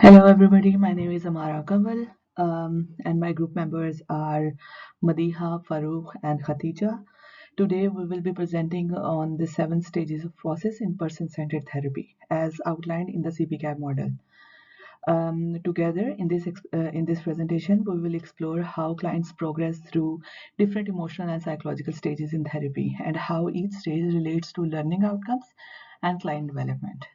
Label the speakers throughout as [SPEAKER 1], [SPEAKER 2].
[SPEAKER 1] Hello everybody, my name is Ammara and my group members are Madeeha, Farukh and Khadeeja. Today we will be presenting on the 7 stages of process in person-centered therapy as outlined in the CPCAB model. Together in this presentation, we will explore how clients progress through different emotional and psychological stages in therapy and how each stage relates to learning outcomes and client development.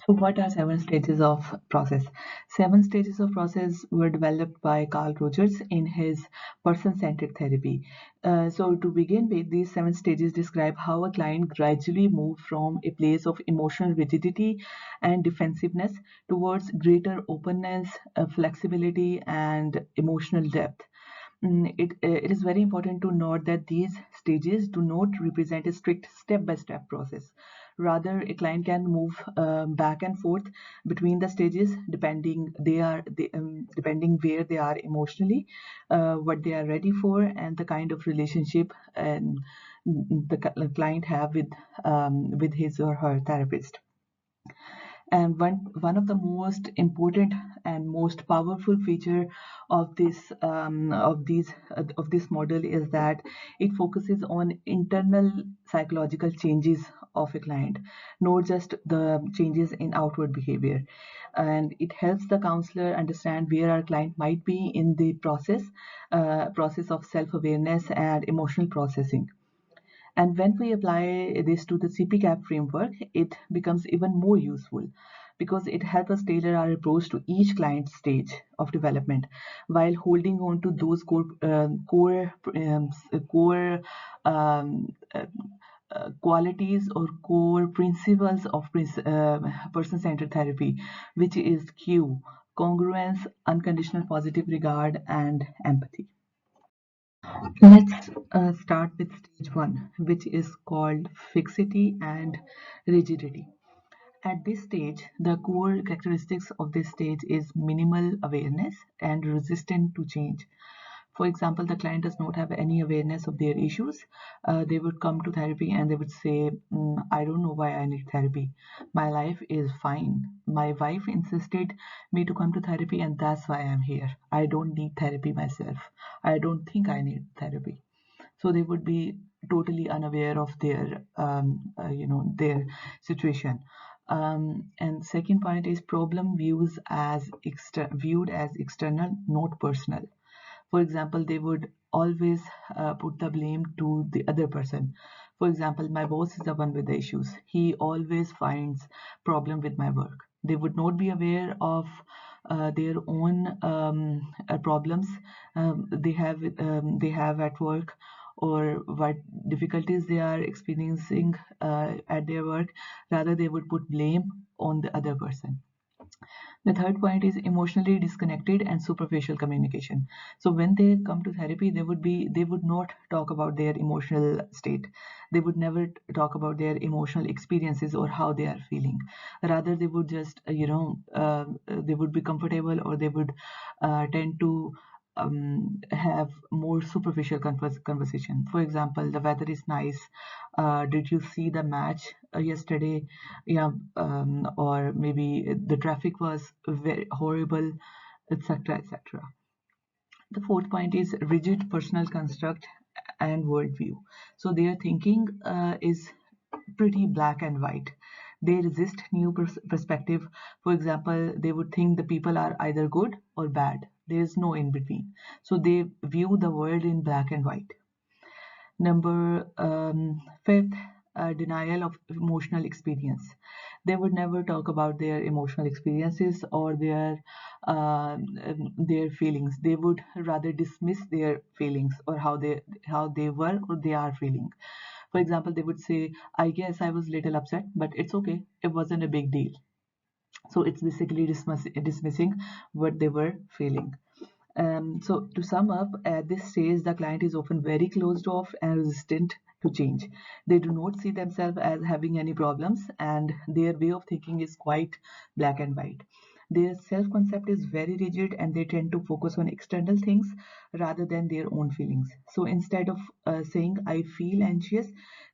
[SPEAKER 1] So, what are 7 stages of process? 7 stages of process were developed by Carl Rogers in his person-centered therapy. So, to begin with, these 7 stages describe how a client gradually moves from a place of emotional rigidity and defensiveness towards greater openness, flexibility, and emotional depth. It is very important to note that these stages do not represent a strict step-by-step process. Rather, a client can move back and forth between the stages depending where they are emotionally, what they are ready for, and the kind of relationship the client have with his or her therapist. And one of the most important and most powerful feature of this model is that it focuses on internal psychological changes of a client, not just the changes in outward behavior. And it helps the counselor understand where our client might be in the process of self-awareness and emotional processing. And when we apply this to the CPCAP framework, it becomes even more useful because it helps us tailor our approach to each client stage of development while holding on to those core um, uh, qualities or core principles of person-centered therapy, which is Q: congruence, unconditional positive regard, and empathy. Let's start with stage one, which is called fixity and rigidity. At this stage, the core characteristics of this stage is minimal awareness and resistant to change. For example, the client does not have any awareness of their issues. They would come to therapy and they would say, I don't know why I need therapy. My life is fine. My wife insisted me to come to therapy, and that's why I'm here. I don't need therapy myself. I don't think I need therapy. So they would be totally unaware of their situation. And second point is problem viewed as external, not personal. For example, they would always put the blame to the other person. For example, my boss is the one with the issues. He always finds problem with my work. They would not be aware of their own problems they have at work, or what difficulties they are experiencing at their work. Rather, they would put blame on the other person. The third point is emotionally disconnected and superficial communication. So when they come to therapy, they would not talk about their emotional state. They would never talk about their emotional experiences or how they are feeling. Rather, they would just they would be comfortable, or they would tend to have more superficial conversation. For example, the weather is nice. Did you see the match yesterday? Yeah, or maybe the traffic was very horrible, etc., etc. The fourth point is rigid personal construct and worldview. So their thinking is pretty black and white. They resist new perspective. For example, they would think the people are either good or bad. There is no in between. So they view the world in black and white. Number fifth, denial of emotional experience. They would never talk about their emotional experiences or their feelings. They would rather dismiss their feelings, or how they were or they are feeling. For example, they would say, "I guess I was a little upset, but it's okay. It wasn't a big deal." So it's basically dismissing what they were feeling. So to sum up, at this stage, the client is often very closed off and resistant to change. They do not see themselves as having any problems, and their way of thinking is quite black and white. Their self concept is very rigid and they tend to focus on external things rather than their own feelings. So instead of saying, I feel anxious,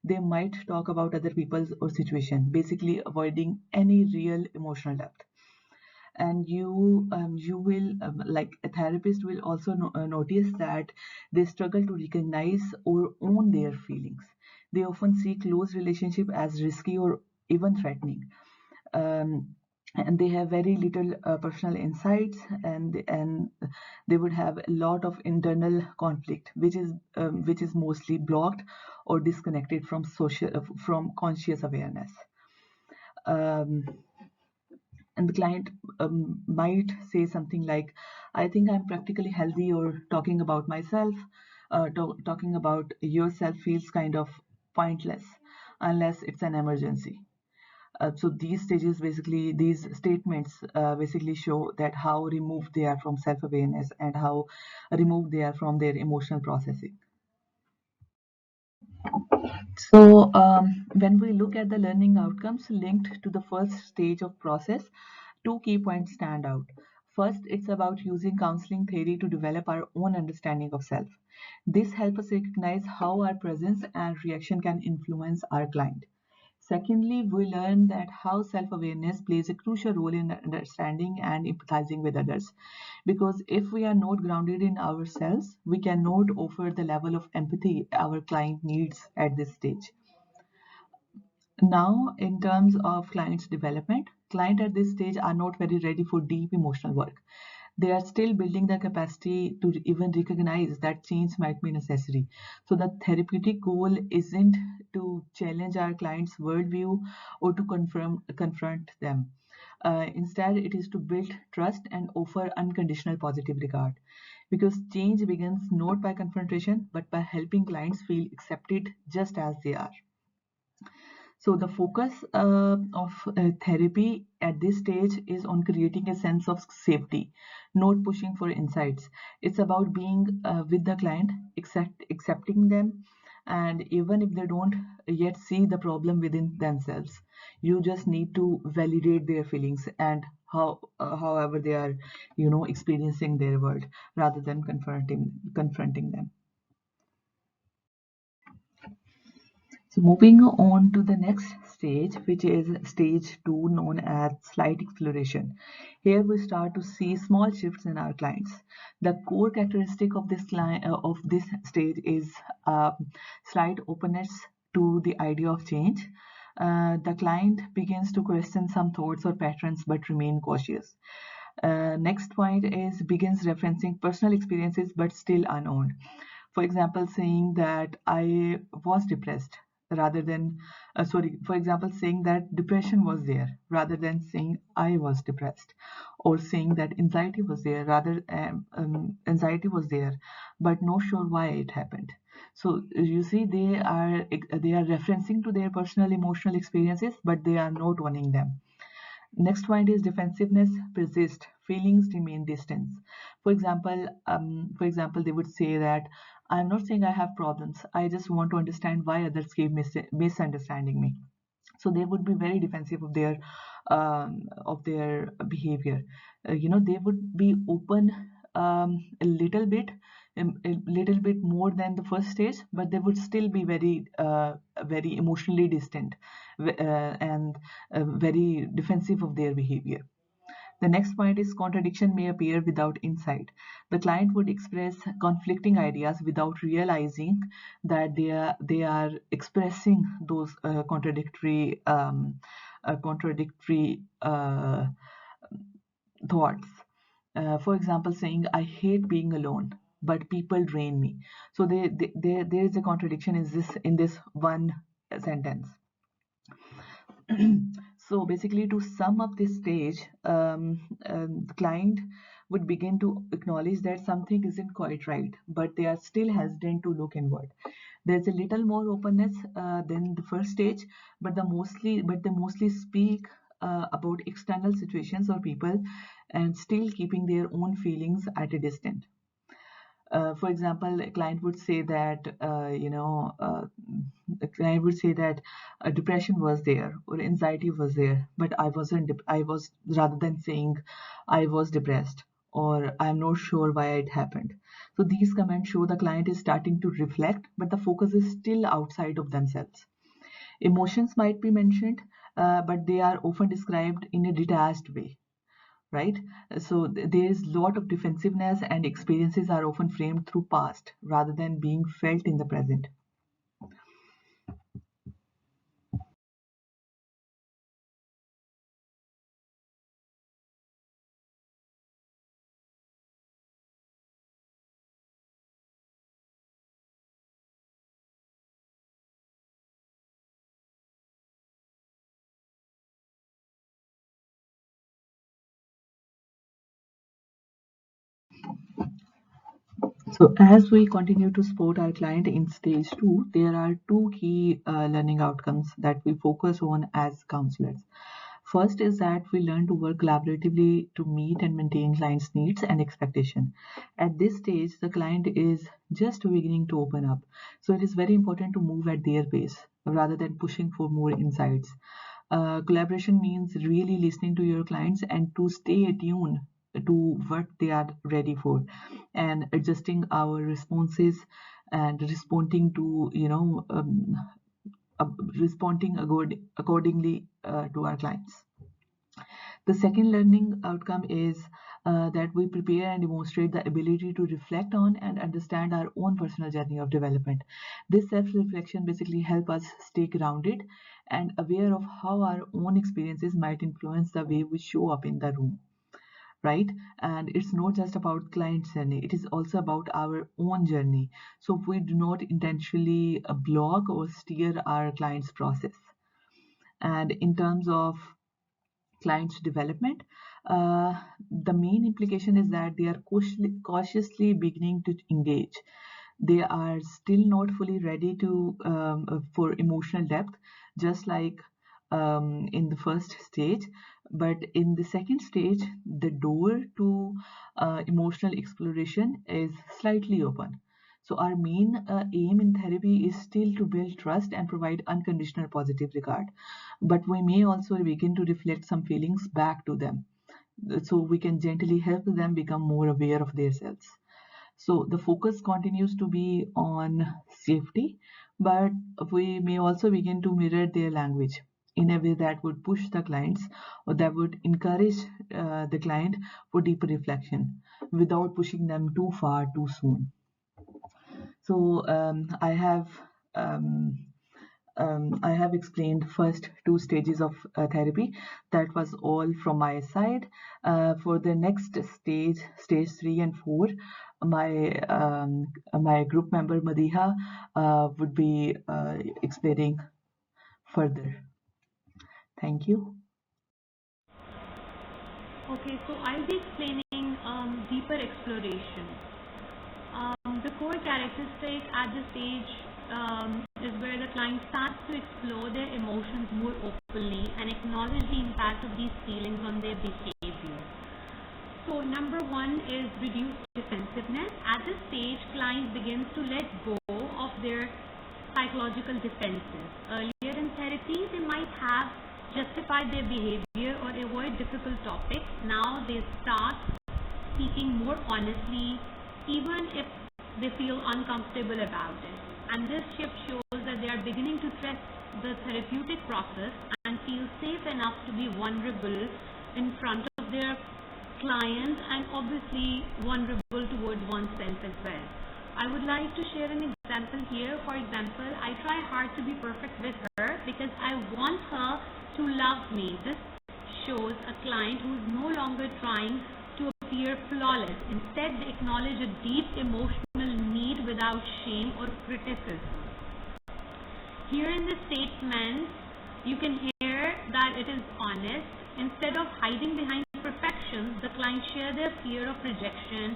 [SPEAKER 1] they might talk about other people's or situation, basically avoiding any real emotional depth. And you will like a therapist will also notice that they struggle to recognize or own their feelings. They often see close relationship as risky or even threatening. um, and they have very little personal insights, and they would have a lot of internal conflict, which is mostly blocked or disconnected from social from conscious awareness. um, and the client might say something like, I think I'm practically healthy, or talking about myself, talking about yourself feels kind of pointless unless it's an emergency. So these statements basically show that how removed they are from self-awareness and how removed they are from their emotional processing. So, when we look at the learning outcomes linked to the first stage of process, two key points stand out. First, it's about using counseling theory to develop our own understanding of self. This helps us recognize how our presence and reaction can influence our client. Secondly, we learn that how self-awareness plays a crucial role in understanding and empathizing with others. Because if we are not grounded in ourselves, we cannot offer the level of empathy our client needs at this stage. Now, in terms of clients' development, clients at this stage are not very ready for deep emotional work. They are still building the capacity to even recognize that change might be necessary. So, the therapeutic goal isn't to challenge our client's worldview or to confront them. Instead, it is to build trust and offer unconditional positive regard. Because change begins not by confrontation, but by helping clients feel accepted just as they are. So the focus of therapy at this stage is on creating a sense of safety, not pushing for insights. It's about being with the client, accepting them, and even if they don't yet see the problem within themselves, you just need to validate their feelings and however they are, experiencing their world rather than confronting them. So moving on to the next stage, which is stage two, known as slight exploration. Here we start to see small shifts in our clients. The core characteristic of of this stage is slight openness to the idea of change. The client begins to question some thoughts or patterns but remain cautious. Next point is begins referencing personal experiences but still unowned. For example, saying that I was depressed rather than, for example, saying that depression was there rather than saying I was depressed, or saying that anxiety was there, but not sure why it happened. So you see, they are referencing to their personal emotional experiences, but they are not owning them. Next point is defensiveness persist, feelings remain distant. For example, they would say that I'm not saying I have problems. I just want to understand why others keep misunderstanding me. So they would be very defensive of their behavior. They would be open a little bit more than the first stage, but they would still be very emotionally distant and very defensive of their behavior. The next point is contradiction may appear without insight. The client would express conflicting ideas without realizing that they are expressing those contradictory thoughts. For example, saying I hate being alone, but people drain me. So there is a contradiction in this one sentence. So basically, to sum up this stage, the client would begin to acknowledge that something isn't quite right, but they are still hesitant to look inward. There's a little more openness than the first stage, but they mostly speak about external situations or people, and still keeping their own feelings at a distance. For example, a client would say that, the client would say that depression was there or anxiety was there, but I wasn't, I was, rather than saying I was depressed or I'm not sure why it happened. So these comments show the client is starting to reflect, but the focus is still outside of themselves. Emotions might be mentioned, but they are often described in a detached way, right? So there is a lot of defensiveness, and experiences are often framed through past rather than being felt in the present. So as we continue to support our client in stage 2, there are two key learning outcomes that we focus on as counselors. First is that we learn to work collaboratively to meet and maintain clients' needs and expectation. At this stage, the client is just beginning to open up. So it is very important to move at their pace rather than pushing for more insights. Collaboration means really listening to your clients and to stay attuned to what they are ready for, and adjusting our responses and responding to, uh, responding accordingly to our clients. The second learning outcome is that we prepare and demonstrate the ability to reflect on and understand our own personal journey of development. This self-reflection basically helps us stay grounded and aware of how our own experiences might influence the way we show up in the room, right? And it's not just about client journey, it is also about our own journey. So we do not intentionally block or steer our client's process. And in terms of client's development, uh, the main implication is that they are cautiously beginning to engage. They are still not fully ready to for emotional depth, just like in the first stage. But in the second stage, the door to emotional exploration is slightly open. So our main aim in therapy is still to build trust and provide unconditional positive regard. But we may also begin to reflect some feelings back to them, so we can gently help them become more aware of themselves. So the focus continues to be on safety, but we may also begin to mirror their language in a way that would push the clients, or that would encourage the client for deeper reflection without pushing them too far too soon. So um, I have explained first two stages of therapy. That was all from my side. For the next stage, stage 3 and 4, my group member Madeeha would be explaining further. Thank you.
[SPEAKER 2] Okay, so I'll be explaining deeper exploration. The core characteristic at this stage is where the client starts to explore their emotions more openly and acknowledge the impact of these feelings on their behavior. So number one is reduced defensiveness. At this stage, client begins to let go of their psychological defenses. Earlier in therapy, they might have justified their behavior or avoid difficult topics. Now they start speaking more honestly, even if they feel uncomfortable about it. And this shift shows that they are beginning to trust the therapeutic process and feel safe enough to be vulnerable in front of their client, and obviously vulnerable towards oneself as well. I would like to share an example here. For example, I try hard to be perfect with her because I want her to love me. This shows a client who is no longer trying to appear flawless. Instead, they acknowledge a deep emotional need without shame or criticism. Here in the statement, you can hear that it is honest. Instead of hiding behind perfection, the client share their fear of rejection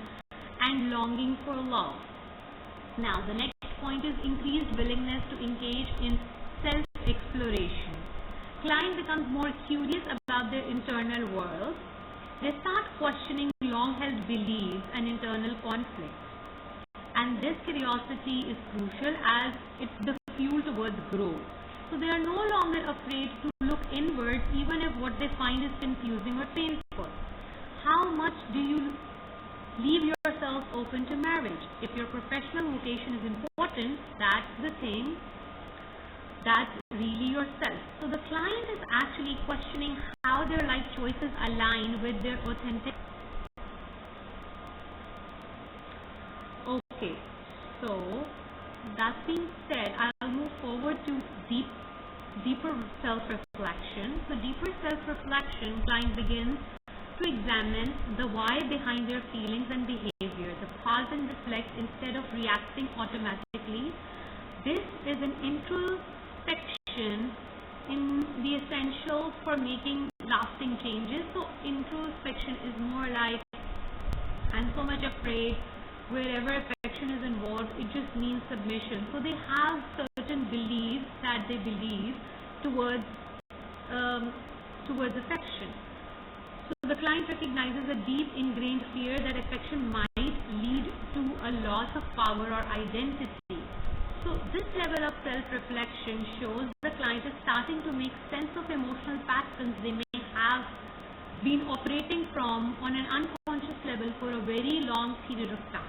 [SPEAKER 2] and longing for love. Now, the next point is increased willingness to engage in self-exploration. Client becomes more curious about their internal world. They start questioning long-held beliefs and internal conflicts. And this curiosity is crucial as it's the fuel towards growth. So they are no longer afraid to look inwards even if what they find is confusing or painful. How much do you leave yourself open to marriage? If your professional vocation is important, that's the thing. That's really yourself. So the client is actually questioning how their life choices align with their authentic. Okay, so that being said, I'll move forward to deeper self-reflection. So deeper self-reflection, client begins to examine the why behind their feelings and behavior, the pause and reflect instead of reacting automatically. This is an introspection in the essential for making lasting changes. So introspection is more like, I'm so much afraid. Wherever affection is involved, it just means submission. So they have certain beliefs that they believe towards affection. So the client recognizes a deep ingrained fear that affection might lead to a loss of power or identity. So this level of self-reflection shows the client is starting to make sense of emotional patterns they may have been operating from on an unconscious level for a very long period of time.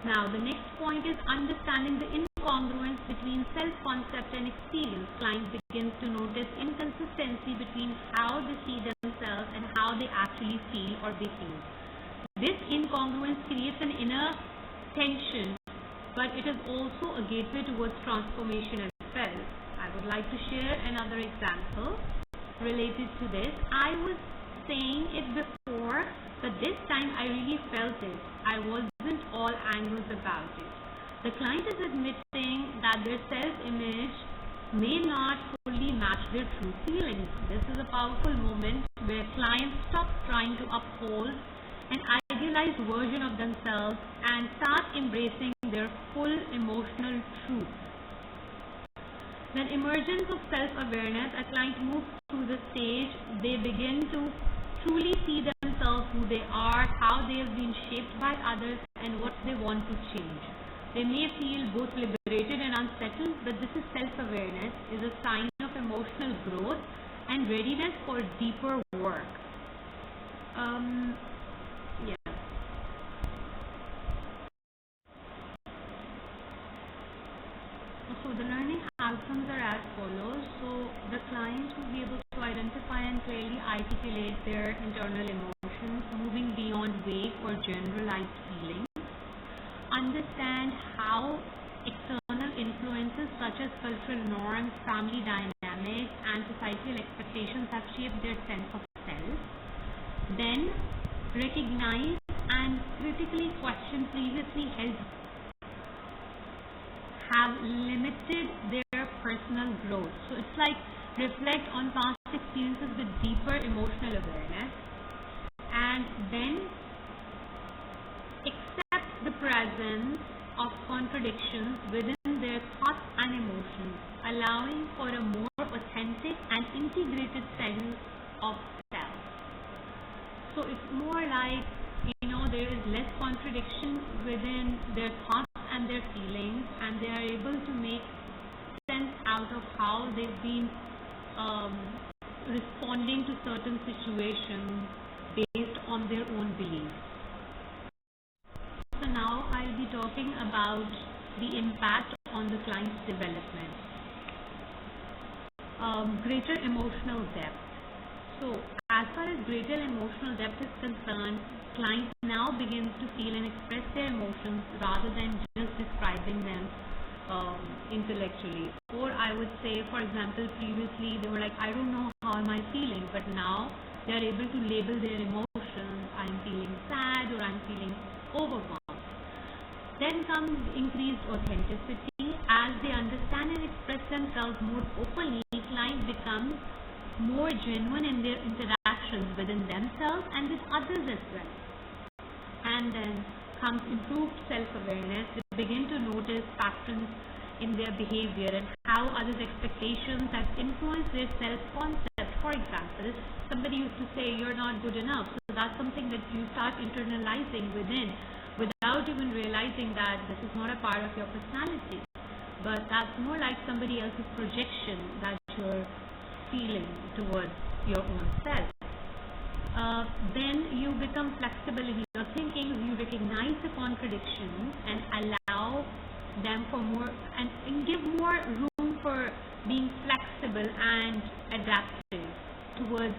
[SPEAKER 2] Now, the next point is understanding the incongruence between self-concept and experience. Client begins to notice inconsistency between how they see themselves and how they actually feel or behave. This incongruence creates an inner tension, but it is also a gateway towards transformation as well. I would like to share another example related to this. I was saying it before, but this time I really felt it. I wasn't all angles about it. The client is admitting that their self-image may not fully match their true feelings. This is a powerful moment where clients stop trying to uphold an idealized version of themselves and start embracing their full emotional truth. Then emergence of self-awareness, a client moves through the stage, they begin to truly see themselves, who they are, how they have been shaped by others, and what they want to change. They may feel both liberated and unsettled, but this is self-awareness, is a sign of emotional growth and readiness for deeper work. So the learning outcomes are as follows. So the client will be able to identify and clearly articulate their internal emotions, moving beyond vague or generalized feelings. Understand how external influences such as cultural norms, family dynamics, and societal expectations have shaped their sense of self. Then recognize and critically question previously held have limited their personal growth. So it's like reflect on past experiences with deeper emotional awareness, and then accept the presence of contradictions within their thoughts and emotions, allowing for a more authentic and integrated sense of self. So it's more like, there is less contradiction within their thoughts and their feelings, and they are able to make sense out of how they've been responding to certain situations based on their own beliefs. So now I'll be talking about the impact on the client's development. Greater emotional depth. So as far as greater emotional depth is concerned, clients now begins to feel and express their emotions rather than just describing them intellectually. Or I would say, for example, previously they were like, I don't know how am I feeling, but now they are able to label their emotions. I'm feeling sad or I'm feeling overwhelmed. Then comes increased authenticity. As they understand and express themselves more openly, clients become more genuine in their interactions within themselves and with others as well. And then comes improved self-awareness. They begin to notice patterns in their behavior and how others' expectations have influenced their self-concept. For example, somebody used to say you're not good enough, so that's something that you start internalizing within without without even realizing that this is not a part of your personality, but that's more like somebody else's projection that you're feeling towards your own self. Then you become flexible in your thinking, you recognize the contradictions and allow them for more and give more room for being flexible and adaptive towards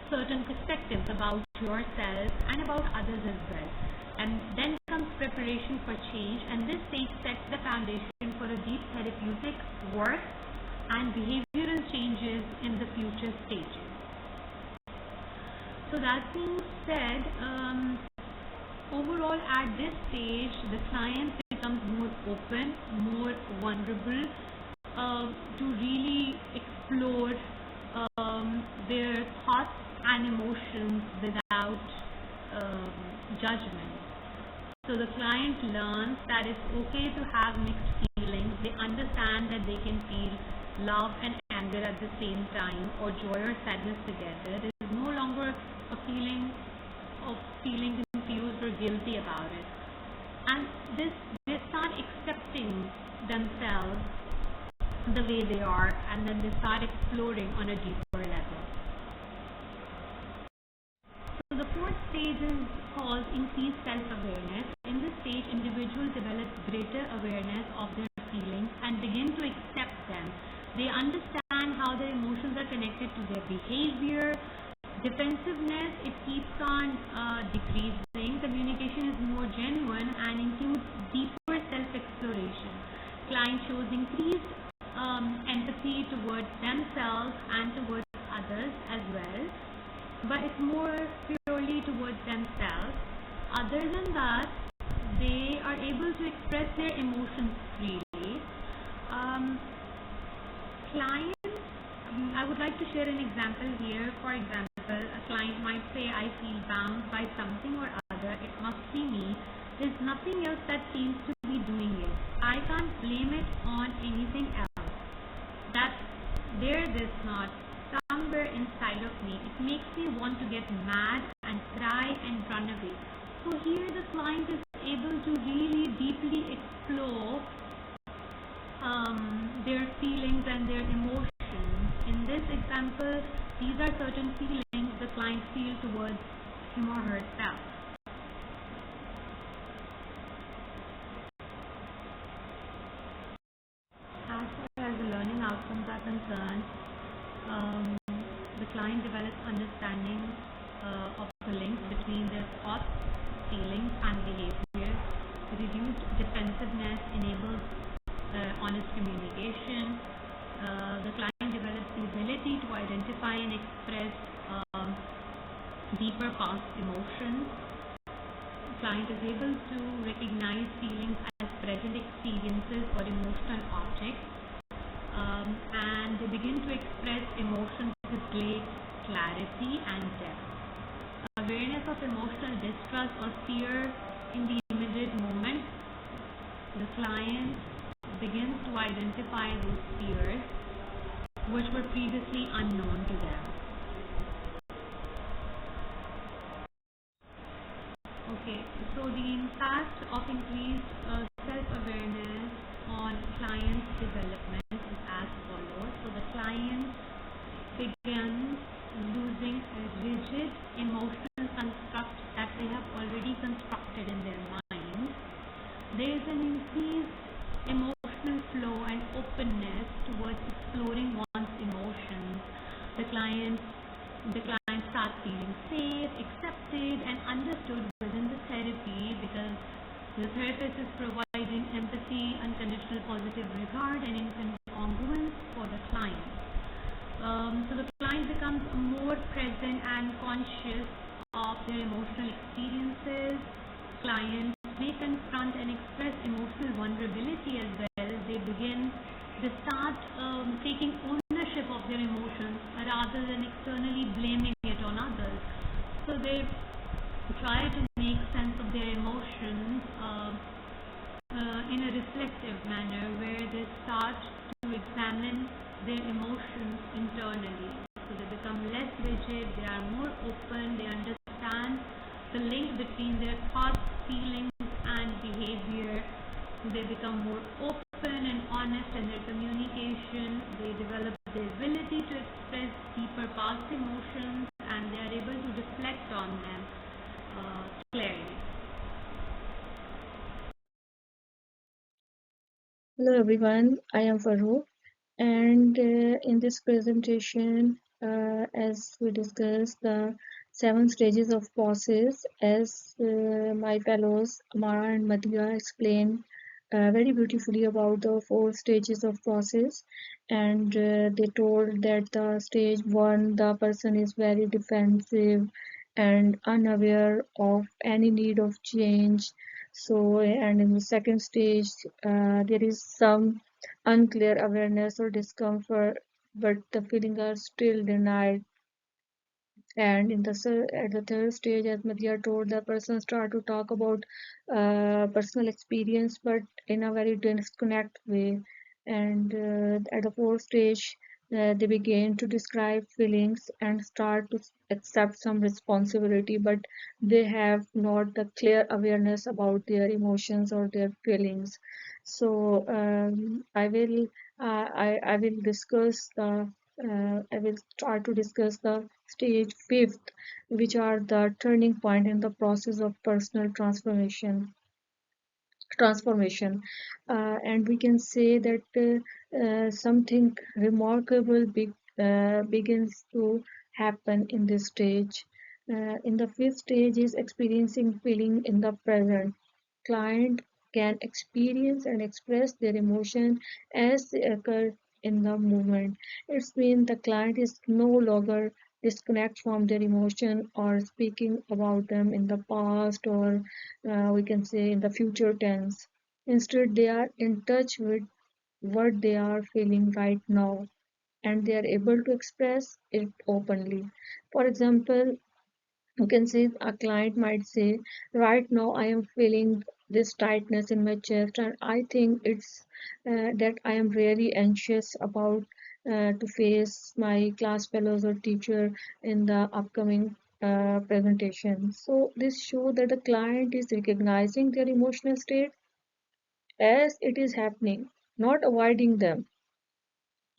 [SPEAKER 2] certain perspectives about yourself and about others as well. And then comes preparation for change, and this stage sets the foundation for a deep therapeutic work and behavioral changes in the future stages. So that being said, overall at this stage the client becomes more open, more vulnerable to really explore their thoughts and emotions without judgment. So the client learns that it's okay to have mixed feelings. They understand that they can feel love and anger at the same time, or joy or sadness together. There is no longer a feeling of feeling confused or guilty about it. And they start accepting themselves the way they are, and then they start exploring on a deeper level. So the fourth stage is called increased self-awareness. In this stage, individuals develop greater awareness of their feelings and begin to accept them. They understand how their emotions are connected to their behavior. Defensiveness, it keeps on decreasing. Communication is more genuine and includes deeper self-exploration. Client shows increased empathy towards themselves and towards others as well, but it's more purely towards themselves. Other than that, they are able to express their emotions freely. Clients, I would like to share an example here. For example, a client might say, I feel bound by something or other, it must be me. There's nothing else that seems to be doing it. I can't blame it on anything else. That there's this knot somewhere inside of me. It makes me want to get mad and cry and run away. So here the client is able to really deeply explore their feelings and their emotions. In this example, these are certain feelings the client feels towards him or herself. As far as the learning outcomes are concerned, the client develops understanding of the link between their thoughts, feelings and behavior. Reduced defensiveness enables honest communication. The client develops the ability to identify and express deeper past emotions. The client is able to recognize feelings as present experiences or emotional objects, and they begin to express emotions with great clarity and depth. Awareness of emotional distrust or fear in the immediate moment, the client begins to identify those fears which were previously unknown to them. Okay, so the impact of increased self-awareness on client's development is as follows. So the client begins losing a rigid emotional construct that they have already constructed in their mind. There is an increased emotional flow and openness towards exploring one's emotions. The client starts feeling safe, accepted and understood within the therapy, because the therapist is providing empathy, unconditional positive regard and incongruence for the client. So the client becomes more present and conscious of their emotional experiences. Clients may confront and express emotional vulnerability as well. They start taking ownership of their emotions rather than externally blaming it on others. So they try to make sense of their emotions in a reflective manner, where they start to examine their emotions internally. So they become less rigid, they are more open, they understand the link between their thoughts, feelings and behavior. They become more open and honest in their communication. They develop the ability to express deeper past emotions, and they are able to reflect on them clearly.
[SPEAKER 3] Hello everyone, I am Farukh, and in this presentation, as we discuss the 7 stages of process, as my fellows Ammara and Madeeha explained very beautifully about the 4 stages of process, and they told that the stage 1, the person is very defensive and unaware of any need of change. So, and in the second stage, there is some unclear awareness or discomfort, but the feelings are still denied. And in the at the third stage, as Madhya told, the person start to talk about personal experience, but in a very disconnect way. And at the fourth stage, they begin to describe feelings and start to accept some responsibility, but they have not the clear awareness about their emotions or their feelings. So I will discuss the I will start to discuss the stage fifth, which are the turning point in the process of personal transformation, and we can say that something remarkable begins to happen in this stage. In the fifth stage is experiencing feeling in the present. Client can experience and express their emotion as they occur in the moment. It means the client is no longer disconnect from their emotion or speaking about them in the past, or we can say in the future tense. Instead, they are in touch with what they are feeling right now, and they are able to express it openly. For example, you can say a client might say, right now I am feeling this tightness in my chest, and I think it's that I am really anxious about to face my class fellows or teacher in the upcoming presentation. So this shows that the client is recognizing their emotional state as it is happening, not avoiding them.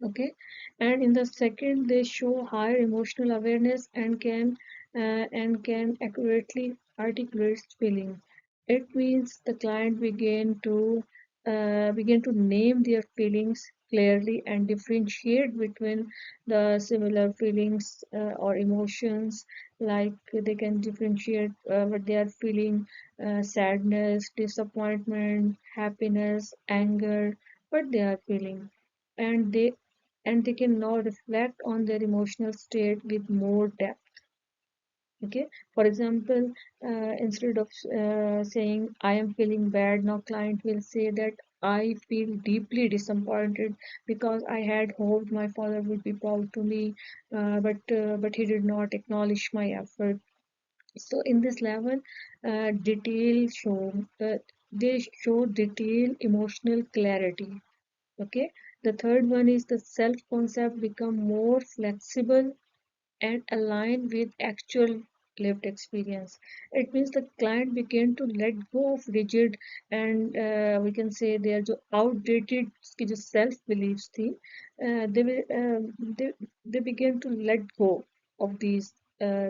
[SPEAKER 3] Okay, and in the second, they show higher emotional awareness and can accurately articulate feeling. It means the client begin to name their feelings clearly and differentiate between the similar feelings or emotions. Like they can differentiate what they are feeling: sadness, disappointment, happiness, anger, what they are feeling, and they can now reflect on their emotional state with more depth. Okay, for example, instead of saying I am feeling bad, now client will say that I feel deeply disappointed because I had hoped my father would be proud to me, but he did not acknowledge my effort. So in this level, detail show they show detail emotional clarity. Okay, the third one is the self concept become more flexible and align with actual lived experience. It means the client began to let go of rigid and we can say their जो outdated की जो self beliefs थी, they began to let go of these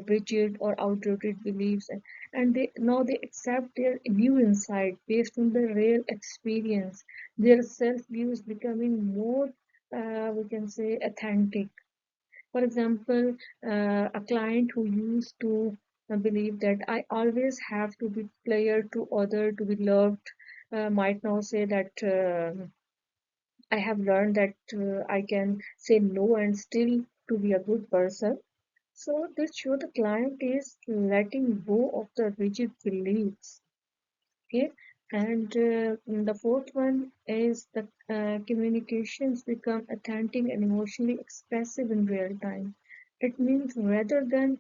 [SPEAKER 3] rigid or outdated beliefs, and they now they accept their new insight based on the real experience. Their self view is becoming more we can say authentic. For example, a client who used to believe that I always have to be player to other to be loved might now say that I have learned that I can say no and still to be a good person. So this show the client is letting go of the rigid beliefs. Okay, and the fourth one is the communications become authentic and emotionally expressive in real time. It means rather than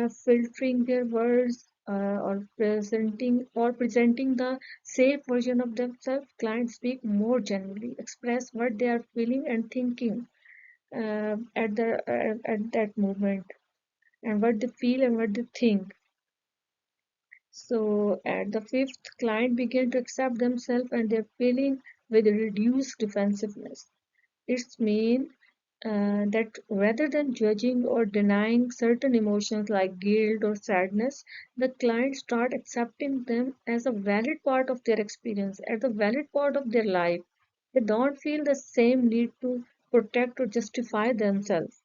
[SPEAKER 3] filtering their words or presenting the safe version of themselves, clients speak more genuinely, express what they are feeling and thinking at that moment, and what they feel and what they think. So at the fifth, client began to accept themselves and their feeling with reduced defensiveness. It's mean that rather than judging or denying certain emotions like guilt or sadness, the client start accepting them as a valid part of their experience, as a valid part of their life. They don't feel the same need to protect or justify themselves.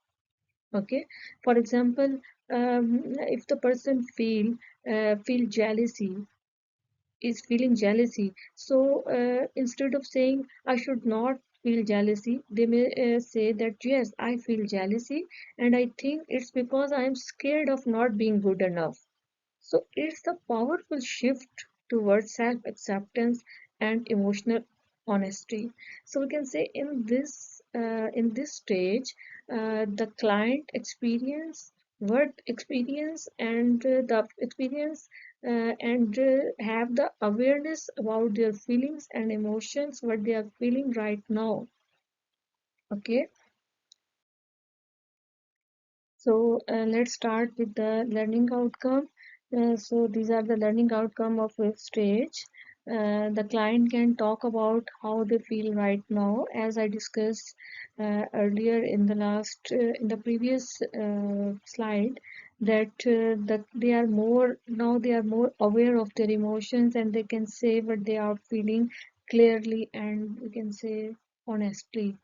[SPEAKER 3] Okay, for example, if the person feel jealousy, is feeling jealousy. So instead of saying I should not feel jealousy, they may say that yes, I feel jealousy, and I think it's because I am scared of not being good enough. So it's a powerful shift towards self-acceptance and emotional honesty. So we can say in this stage, the client experience what experience and have the awareness about their feelings and emotions, what they are feeling right now. Okay. So let's start with the learning outcome. So these are the learning outcome of a stage. The client can talk about how they feel right now, as I discussed earlier in the previous slide, that they are more aware of their emotions and they can say what they are feeling clearly and we can say honestly.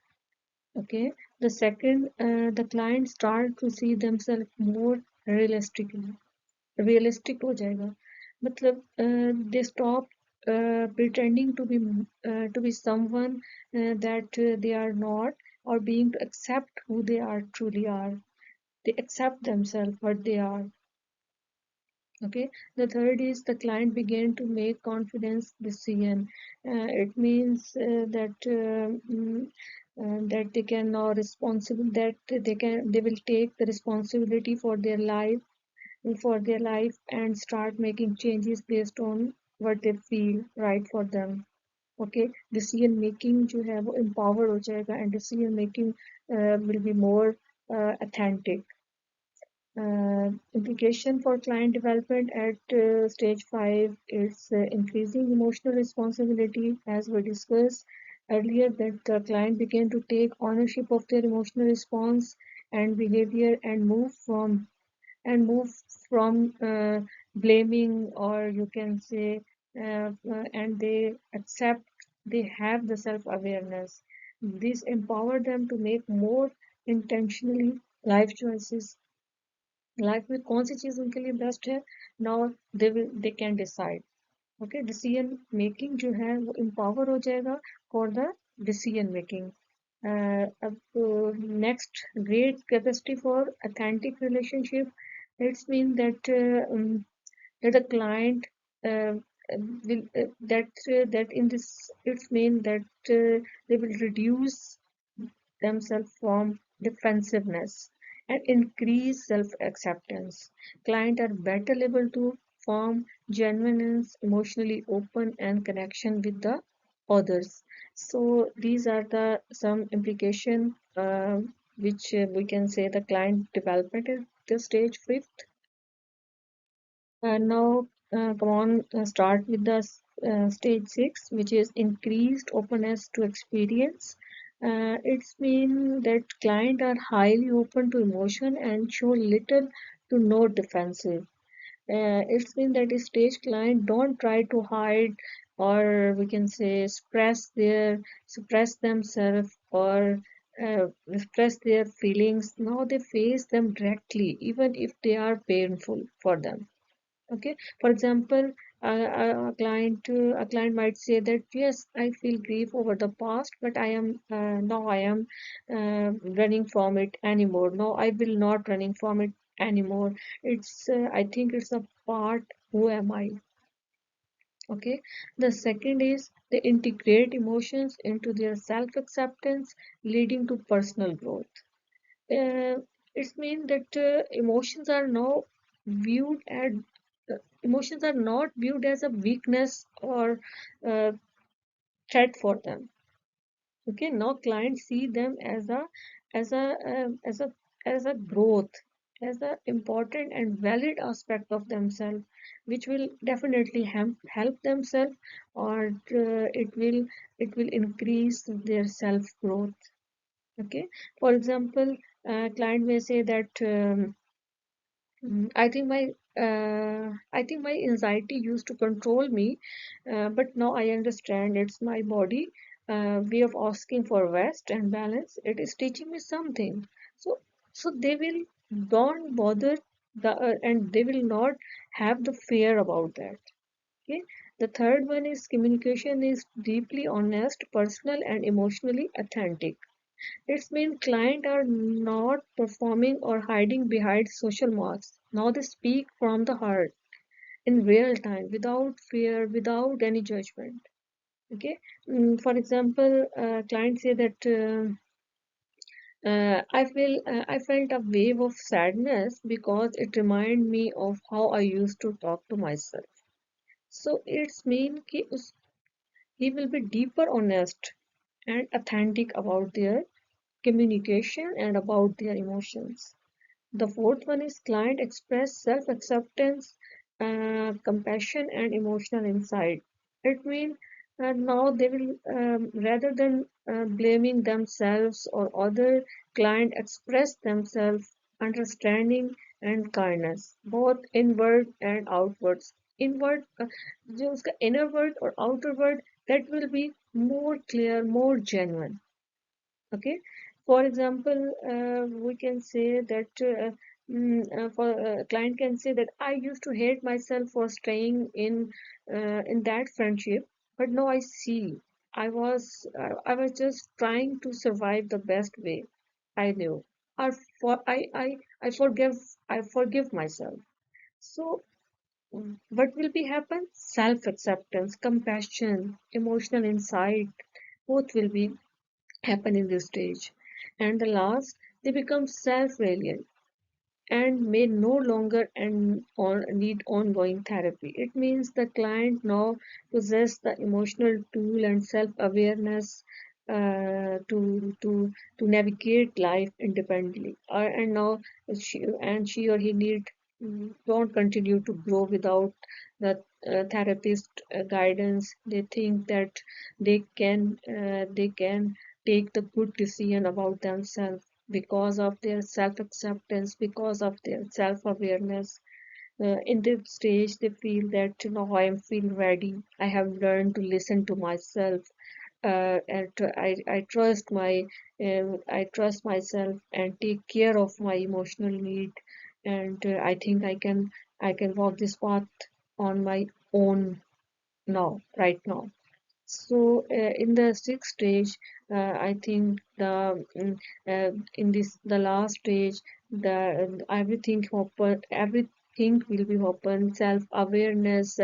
[SPEAKER 3] Okay, the second, the client start to see themselves more realistically. Realistic हो जाएगा मतलब they stop pretending to be someone that they are not, or being to accept who they are truly are. They accept themselves what they are. Okay, the third is the client began to make confidence decision. It means that they can now responsible that they will take the responsibility for their life and start making changes based on what they feel right for them. Okay, decision making जो है वो empower हो जाएगा and decision making will be more authentic. Implication for client development at stage 5 is increasing emotional responsibility, as we discussed earlier, that the client began to take ownership of their emotional response and behavior and move from blaming, or you can say and they accept, they have the self-awareness. This empower them to make more intentionally life choices. Life में कौन सी चीज उनके लिए best है, now they can decide. Okay, decision making जो है वो empower हो जाएगा फॉर द डिसीजन मेकिंग. अब next, great capacity for authentic relationship. It's mean that the client uh, will that in this, it's mean that they will reduce themselves from defensiveness and increase self-acceptance. Clients are better able to form genuineness, emotionally open and connection with the others. So these are the some implication which we can say the client development at the stage 5th. And now, come on, start with the stage 6, which is increased openness to experience. It's mean that clients are highly open to emotion and show little to no defensive. It's mean that a stage client don't try to hide, or we can say suppress themselves, or express their feelings. Now they face them directly, even if they are painful for them. Okay, for example, a client might say that yes, I feel grief over the past, but I am running from it anymore. No, I will not running from it anymore. It's I think it's a part. Who am I? Okay, the second is they integrate emotions into their self-acceptance, leading to personal growth. uh, it means that viewed as emotions are not viewed as a weakness or uh, threat for them. Okay, now clients see them as a as a as a growth. as an important and valid aspect of themselves, which will definitely help themselves, or it will increase their self growth. Okay, for example, client may say that I think my anxiety used to control me, but now I understand it's my body way of asking for rest and balance. It is teaching me something. So so they will don't bother and they will not have the fear about that. Okay. The third one is communication is deeply honest, personal, and emotionally authentic. It means clients are not performing or hiding behind social masks. Now they speak from the heart in real time, without fear, without any judgment. Okay. For example, clients say that I felt a wave of sadness because it reminded me of how I used to talk to myself. So it's mean he will be deeper honest and authentic about their communication and about their emotions. The fourth one is client express self-acceptance, compassion, and emotional insight. It means now they will, rather than blaming themselves or other, client express themselves, understanding and kindness, both inward and outwards. Inward, जो उसका inner word or outer word, that will be more clear, more genuine. Okay, for example, we can say that for client can say that I used to hate myself for staying in that friendship, but now I see I was just trying to survive the best way I knew. I for I forgive myself. So what will be happen? Self acceptance, compassion, emotional insight, both will be happen in this stage. And the last, they become self-reliant and may no longer need ongoing therapy. It means the client now possess the emotional tool and self-awareness to navigate life independently. And now she or he need don't continue to grow without the therapist guidance. They think that they can take the good decision about themselves because of their self-acceptance, because of their self-awareness. In this stage, they feel that now I am feel ready. I have learned to listen to myself, I trust myself and take care of my emotional need. And I think I can walk this path on my own now, right now. So in the sixth stage, I think in this the last stage, the everything will be open, self-awareness,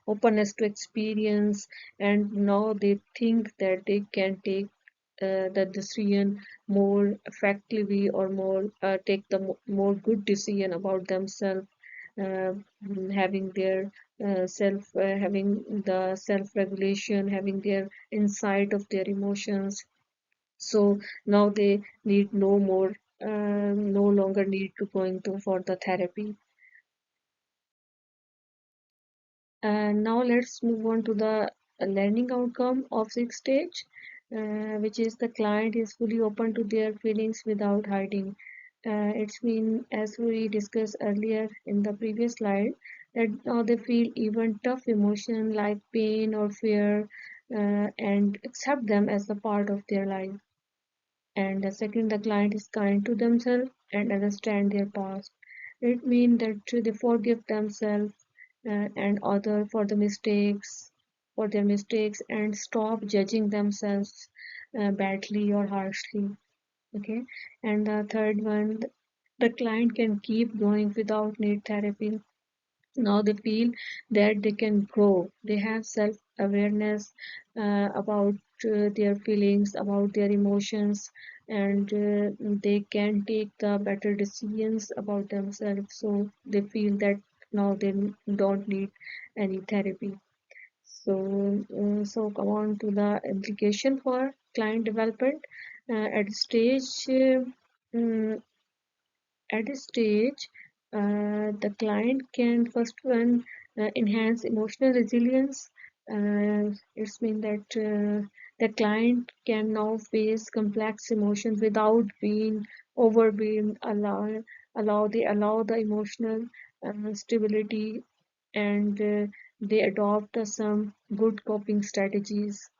[SPEAKER 3] openness to experience, and now they think that they can take the decision more effectively or more take the more good decision about themselves, uh, having their having the self-regulation, having their insight of their emotions. So now they need no longer need to going to for the therapy. And now let's move on to the learning outcome of sixth stage, which is the client is fully open to their feelings without hiding. It's been, as we discussed earlier in the previous slide, that now they feel even tough emotion like pain or fear and accept them as a part of their life. And the second, the client is kind to themselves and understand their past. It means that they forgive themselves and other for their mistakes, and stop judging themselves badly or harshly. Okay, and the third one, the client can keep going without need therapy. Now they feel that they can grow. They have self-awareness about their feelings, about their emotions, and they can take the better decisions about themselves. So they feel that now they don't need any therapy. So come on to the implication for client development. At stage mm, At this stage, the client can first one enhance emotional resilience. It's mean that the client can now face complex emotions without being overwhelmed. Allow the emotional stability, and they adopt some good coping strategies.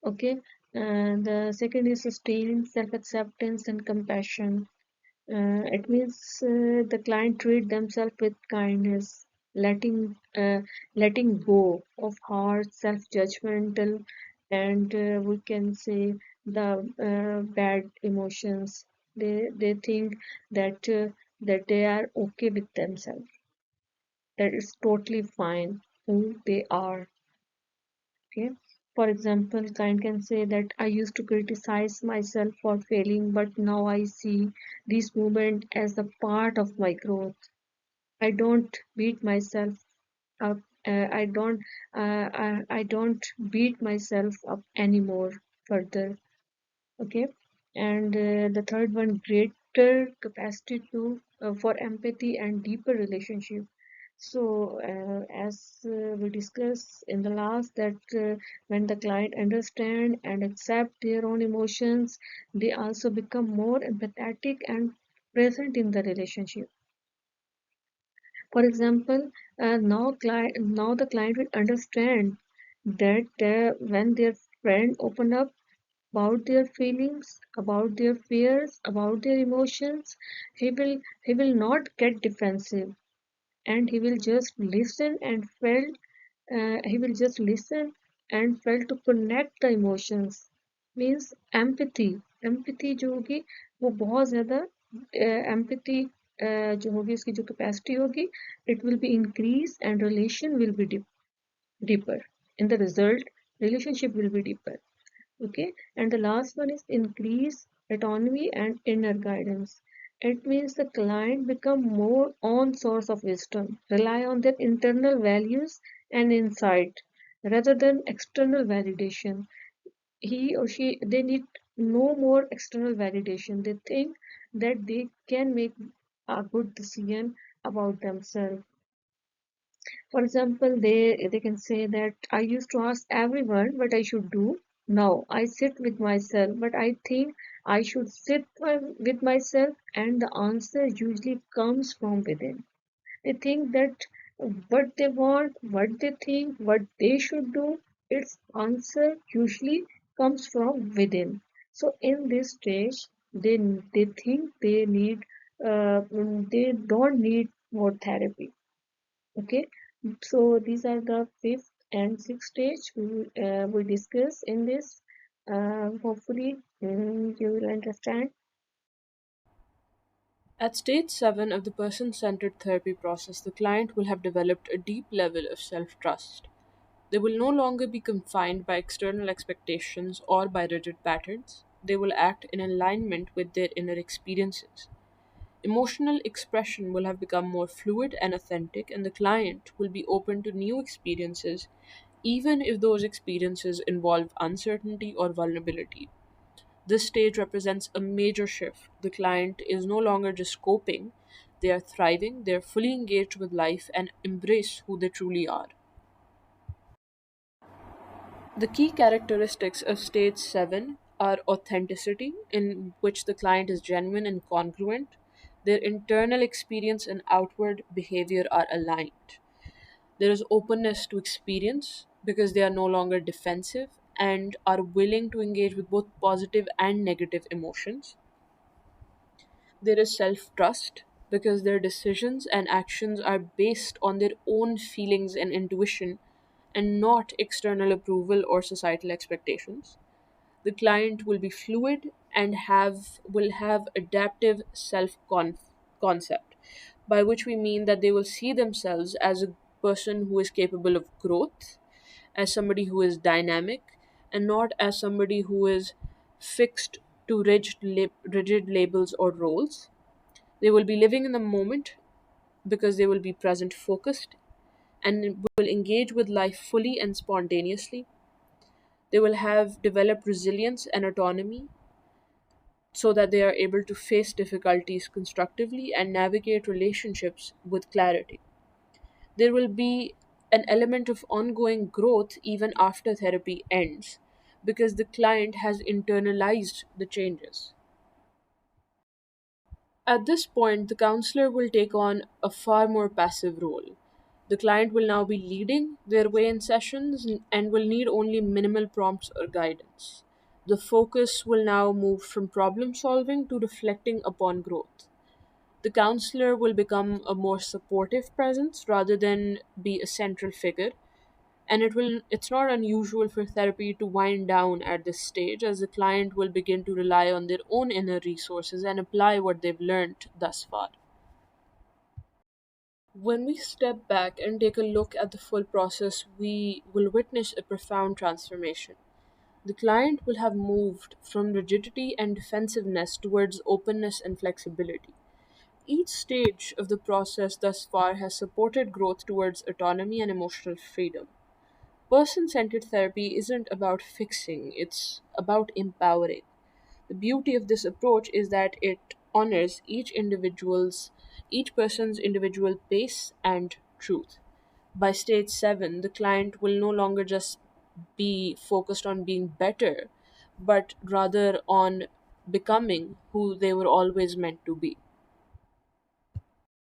[SPEAKER 3] Okay. The second is sustained self-acceptance and compassion. It means the client treat themselves with kindness, letting go of harsh self-judgmental, and we can say the bad emotions. They think that they are okay with themselves. That is totally fine who they are. Okay. For example, client can say that I used to criticize myself for failing, but now I see this movement as the part of my growth. I don't beat myself up. I don't beat myself up anymore further. Okay. And the third one, greater capacity to for empathy and deeper relationship. So as we discussed in the last, that when the client understand and accept their own emotions, they also become more empathetic and present in the relationship. For example, now the client will understand that when their friend open up about their feelings, about their fears, about their emotions, he will not get defensive, and he will just listen and felt to connect the emotions. Means empathy जो होगी वो बहुत ज़्यादा empathy जो होगी उसकी जो capacity होगी, it will be increased and relation will be deeper. In the result, relationship will be deeper. Okay. And the last one is increase autonomy and inner guidance. It means the client become more own source of wisdom, rely on their internal values and insight rather than external validation. He or she, they need no more external validation. They think that they can make a good decision about themselves. For example, they can say that I used to ask everyone what I should do. Now I sit with myself, but I think I should with myself, and the answer usually comes from within. They think that what they want, what they think, what they should do, its answer usually comes from within. So in this stage, they think they don't need more therapy. Okay, so these are the fifth and sixth stage we discuss in this. Hopefully, you will understand.
[SPEAKER 4] At stage 7 of the person centered therapy process, the client will have developed a deep level of self trust. They will no longer be confined by external expectations or by rigid patterns. They will act in alignment with their inner experiences. Emotional expression will have become more fluid and authentic, and the client will be open to new experiences, even if those experiences involve uncertainty or vulnerability. This stage represents a major shift. The client is no longer just coping, they are thriving, they are fully engaged with life, and embrace who they truly are. The key characteristics of stage 7 are authenticity, in which the client is genuine and congruent. Their internal experience and outward behavior are aligned. There is openness to experience because they are no longer defensive and are willing to engage with both positive and negative emotions. There is self trust because their decisions and actions are based on their own feelings and intuition and not external approval or societal expectations. The client will be fluid and will have adaptive concept, by which we mean that they will see themselves as a person who is capable of growth, as somebody who is dynamic, and not as somebody who is fixed to rigid labels or roles. They will be living in the moment because they will be present focused and will engage with life fully and spontaneously. They will have developed resilience and autonomy so that they are able to face difficulties constructively and navigate relationships with clarity. There will be an element of ongoing growth even after therapy ends because the client has internalized the changes. At this point, the counselor will take on a far more passive role. The client will now be leading their way in sessions and will need only minimal prompts or guidance. The focus will now move from problem solving to reflecting upon growth. The counselor will become a more supportive presence rather than be a central figure, and it's not unusual for therapy to wind down at this stage as the client will begin to rely on their own inner resources and apply what they've learned thus far. When we step back and take a look at the full process, we will witness a profound transformation. The client will have moved from rigidity and defensiveness towards openness and flexibility. Each stage of the process thus far has supported growth towards autonomy and emotional freedom. Person centered therapy isn't about fixing, it's about empowering. The beauty of this approach is that it honors each person's individual pace and truth. By stage 7, the client will no longer just be focused on being better, but rather on becoming who they were always meant to be.